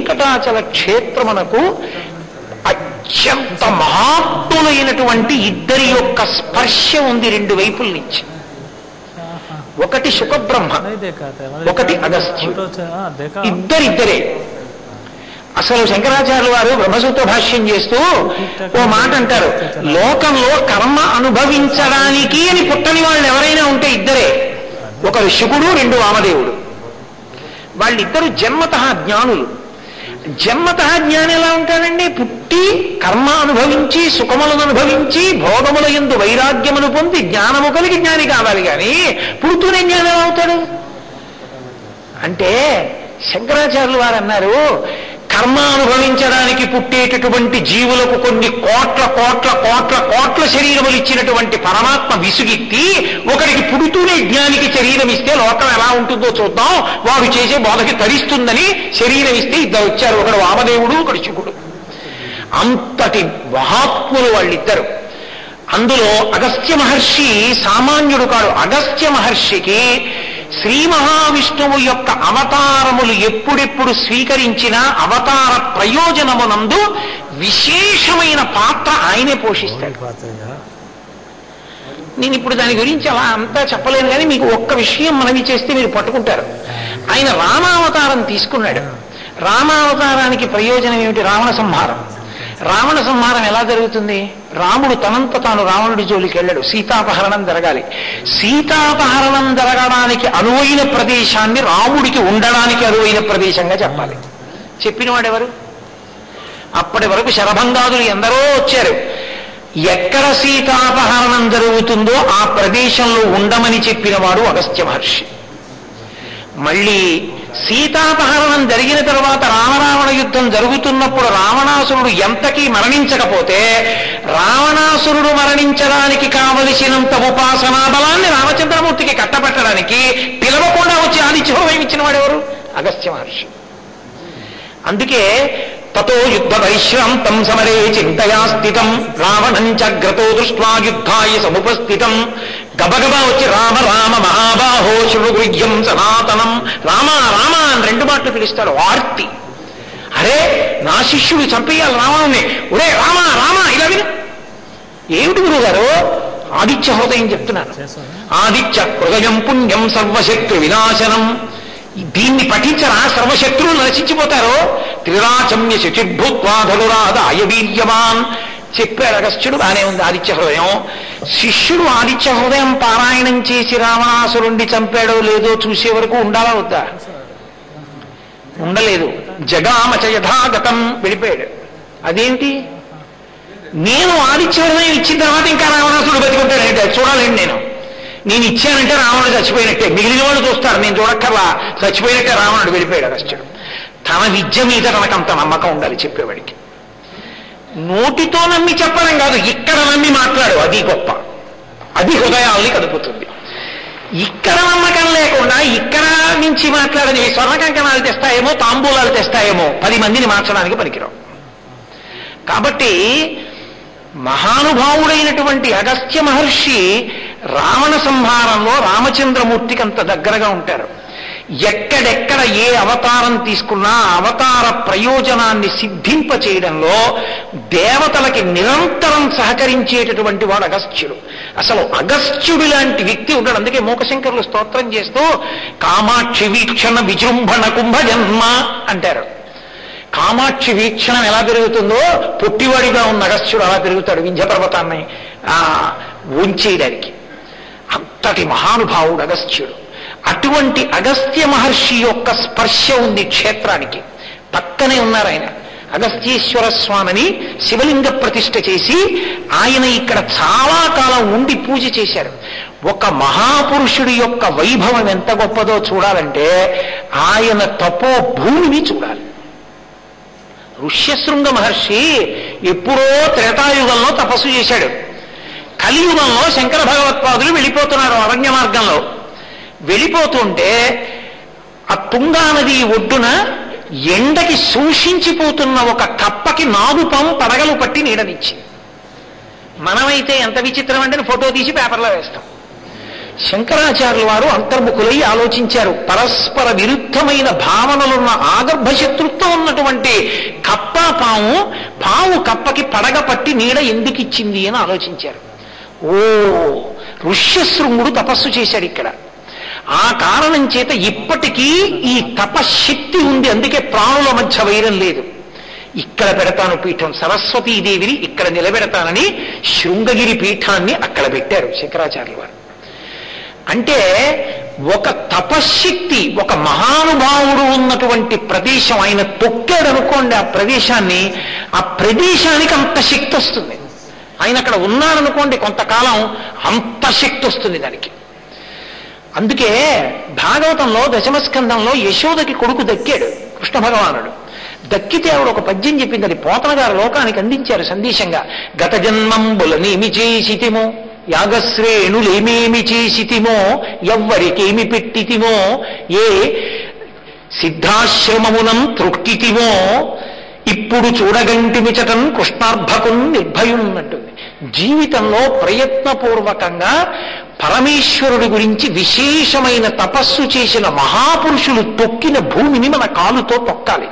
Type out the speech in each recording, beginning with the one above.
వెంకటాచల క్షేత్రమునకు అత్యంత మహాత్ములైనటువంటి ఇద్దరి యొక్క స్పర్శ ఉంది రెండు వైపుల నుంచి. ఒకటి శుకబ్రహ్మ, ఒకటి అగస్త్యుడు. ఇద్దరే. అసలు శంకరాచార్యుల వారు బ్రహ్మసూత్ర భాష్యం చేస్తూ ఓ మాట అంటారు, లోకంలో కర్మ అనుభవించడానికి అని పుట్టని వాళ్ళు ఎవరైనా ఉంటే ఇద్దరే. ఒకరు శుకుడు, రెండు వామదేవుడు. వాళ్ళిద్దరూ జన్మతః జ్ఞానులు. జన్మతః జ్ఞాని ఎలా ఉంటాడండి? పుట్టి కర్మ అనుభవించి సుఖములను అనుభవించి భోగముల యందు వైరాగ్యమును పొంది జ్ఞానము కలిగి జ్ఞాని కావాలి కానీ పుడుతూనే జ్ఞానం అవుతాడు అంటే శంకరాచార్యులు వారు అన్నారు, కర్మ అనుభవించడానికి పుట్టేటటువంటి జీవులకు కొన్ని కోట్ల కోట్ల కోట్ల కోట్ల శరీరములు ఇచ్చినటువంటి పరమాత్మ విసుగెత్తి ఒకరికి పుడుతూనే జ్ఞానికి శరీరం ఇస్తే లోకం ఎలా ఉంటుందో చూద్దాం, వాడు చేసే బోధకి తరిస్తుందని శరీరం ఇస్తే ఇద్దరు వచ్చారు, ఒకడు వామదేవుడు, ఒకడు శుకుడు. అంతటి మహాత్ములు వాళ్ళిద్దరు. అందులో అగస్త్య మహర్షి సామాన్యుడు కాడు. అగస్త్య మహర్షికి శ్రీ మహావిష్ణువు యొక్క అవతారములు ఎప్పుడెప్పుడు స్వీకరించినా అవతార ప్రయోజనమునందు విశేషమైన పాత్ర ఆయనే పోషిస్తాడు. నేను ఇప్పుడు దాని గురించి అలా అంతా చెప్పలేను కానీ మీకు ఒక్క విషయం మనవి చేస్తే మీరు పట్టుకుంటారు. ఆయన రామావతారం తీసుకున్నాడు. రామావతారానికి ప్రయోజనం ఏమిటి? రావణ సంహారం. రావణ సంహారం ఎలా జరుగుతుంది? రాముడు తనంత తాను రావణుడి జోలికి వెళ్ళాడు. సీతాపహరణం జరగాలి. సీతాపహరణం జరగడానికి అనువైన ప్రదేశాన్ని రాముడికి ఉండడానికి అనువైన ప్రదేశంగా చెప్పాలి. చెప్పినవాడెవరు? అప్పటి వరకు శరభంగాదులు ఎందరో వచ్చారు. ఎక్కడ సీతాపహరణం జరుగుతుందో ఆ ప్రదేశంలో ఉండమని చెప్పినవాడు అగస్త్య మహర్షి. మళ్ళీ సీతాపహరణం జరిగిన తర్వాత రామరావణ యుద్ధం జరుగుతున్నప్పుడు రావణాసురుడు ఎంతకీ మరణించకపోతే రావణాసురుడు మరణించడానికి కావలసినంత ఉపాసనా బలాన్ని రామచంద్రమూర్తికి కట్టబెట్టడానికి పిలవకుండా వచ్చి ఆదిత్యహోమం ఇచ్చిన వాడెవరు? అగస్త్య మహర్షి. అందుకే తతో యుద్ధ వైశ్రాంతం సమరే చింతయా స్థితం రావణం చగ్రతో దృష్ట్వా యుద్ధాయ సముపస్థితం. గబగబా వచ్చి రామ రామ మహాబాహో శృణుగృహ్యం సనాతనం. రామ రామ అని రెండు మాటలు పిలుస్తాడు. ఆర్తి. అరే నా శిష్యుడు చంపేయాలి రావణుని, ఒరే రామ రామ ఇలా విను. ఏమిటి గురువు గారు? ఆదిత్య హృదయం చెప్తున్నాను. ఆదిత్య హృదయం పుణ్యం సర్వశత్రు వినాశనం. దీన్ని పఠించరా సర్వశత్రువులు నశించిపోతారో. త్రిరాచమ్య శచిర్భూత్వాధనురాదాయ వీర్యవాన్ చెప్పాడు అగస్త్యుడు. బానే ఉంది ఆదిత్య హృదయం. శిష్యుడు ఆదిత్య హృదయం పారాయణం చేసి రావణాసురుణ్ణి చంపాడో లేదో చూసే వరకు ఉండాలా వద్దా? ఉండలేదు. జగామచ యథాగతం వెళ్ళిపోయాడు. అదేంటి? నేను ఆదిత్య హృదయం ఇచ్చిన తర్వాత ఇంకా రావణాసురుడు బతికుంటాడంటే చూడాలండి. నేను ఇచ్చానంటే రావణుడు చచ్చిపోయినట్టే. మిగిలిన వాళ్ళు చూస్తారు, నేను చూడక్కర్లా. చచ్చిపోయినట్టే రావణుడు వెళ్ళిపోయాడు అగస్త్యుడు. తన విద్య మీద తనకంత నమ్మకం ఉండాలి చెప్పేవాడికి. నోటితో నమ్మి చెప్పడం కాదు, ఇక్కడ నమ్మి మాట్లాడు. అది గొప్ప. అది హృదయాల్ని కదుపుతుంది. ఇక్కడ నమ్మకం లేకుండా ఇక్కడ నుంచి మాట్లాడని స్వర్ణ కంకణాలు తెస్తాయేమో, తాంబూలాలు తెస్తాయేమో, 10 మందిని మార్చడానికి పనికిరావు. కాబట్టి మహానుభావుడైనటువంటి అగస్త్య మహర్షి రావణ సంహారంలో రామచంద్రమూర్తికి అంత దగ్గరగా ఉంటారు. ఎక్కడెక్కడ ఏ అవతారం తీసుకున్నా అవతార ప్రయోజనాన్ని సిద్ధింప చేయడంలో దేవతలకి నిరంతరం సహకరించేటటువంటి వాడు అగస్త్యుడు. అసలు అగస్త్యుడు లాంటి వ్యక్తి ఉంటాడు. అందుకే మూకశంకరులు స్తోత్రం చేస్తూ కామాక్షి వీక్షణ విజృంభణ కుంభజన్మ అంటారు. కామాక్షి వీక్షణం ఎలా పెరుగుతుందో పొట్టివాడిగా ఉన్న అగస్త్యుడు అలా పెరుగుతాడు వింధ్య పర్వతాన్ని ఉంచేయడానికి. అంతటి మహానుభావుడు అగస్త్యుడు. అటువంటి అగస్త్య మహర్షి యొక్క స్పర్శ ఉంది క్షేత్రానికి. పక్కనే ఉన్నారు ఆయన. అగస్త్యేశ్వర స్వామిని శివలింగ ప్రతిష్ఠ చేసి ఆయన ఇక్కడ చాలా కాలం ఉండి పూజ చేశారు. ఒక మహాపురుషుడి యొక్క వైభవం ఎంత గొప్పదో చూడాలంటే ఆయన తపో భూమిని చూడాలి. ఋష్యశృంగ మహర్షి ఎప్పుడో త్రేతాయుగంలో తపస్సు చేశాడు. కలియుగంలో శంకర భగవత్పాదులు వెళ్ళిపోతున్నారు అరణ్య మార్గంలో. వెళ్ళిపోతుంటే ఆ తుంగా నది ఒడ్డున ఎండకి శోషించిపోతున్న ఒక కప్పకి నాగుపాము పడగలు పట్టి నీడనిచ్చి. మనమైతే ఎంత విచిత్రం అంటే ఫోటో తీసి పేపర్లో వేస్తాం. శంకరాచార్యుల వారు అంతర్ముఖులై ఆలోచించారు. పరస్పర విరుద్ధమైన భావనలున్న ఆగర్భ శత్రుత్వం ఉన్నటువంటి కప్ప పాము కప్పకి పడగ పట్టి నీడ ఎందుకు ఇచ్చింది అని ఆలోచించారు. ఓ ఋష్యశృంగుడు తపస్సు చేశాడు ఇక్కడ. ఆ కారణం చేత ఇప్పటికీ ఈ తపశక్తి ఉంది. అందుకే ప్రాణుల మధ్య వైరం లేదు. ఇక్కడ పెడతాను పీఠం, సరస్వతీదేవిని ఇక్కడ నిలబెడతానని శృంగగిరి పీఠాన్ని అక్కడ పెట్టారు శంకరాచార్యుల వారు. అంటే ఒక తపశక్తి, ఒక మహానుభావుడు ఉన్నటువంటి ప్రదేశం ఆయన తొక్కాడు అనుకోండి ఆ ప్రదేశాన్ని, ఆ ప్రదేశానికి అంత శక్తి వస్తుంది. ఆయన అక్కడ ఉన్నాడనుకోండి కొంతకాలం అంత శక్తి వస్తుంది దానికి. అందుకే భాగవతంలో దశమస్కందంలో యశోదకి కొడుకు దక్కాడు కృష్ణ భగవానుడు. దక్కితే ఆవిడ ఒక పద్యం చెప్పింది, అది పోతన గారు లోకానికి అందించారు సందేశంగా. గత జన్మంబులనేమి చేసితిమో, యాగశ్రేణులేమేమి చేసితిమో, ఎవ్వరికేమి పెట్టితిమో, ఏ సిద్ధాశ్రమమునం త్రొక్కితిమో, ఇప్పుడు చూడగంటిమిచటం కృష్ణార్భకుం నిర్భయున్నట్టుంది. జీవితంలో ప్రయత్నపూర్వకంగా పరమేశ్వరుడి గురించి విశేషమైన తపస్సు చేసిన మహాపురుషులు తొక్కిన భూమిని మన కాలుతో తొక్కాలి.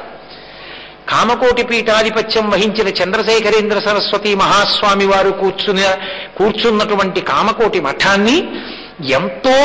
కామకోటి పీఠాధిపత్యం వహించిన చంద్రశేఖరేంద్ర సరస్వతి మహాస్వామి వారు కూర్చున్నటువంటి కామకోటి మఠాన్ని ఎంతో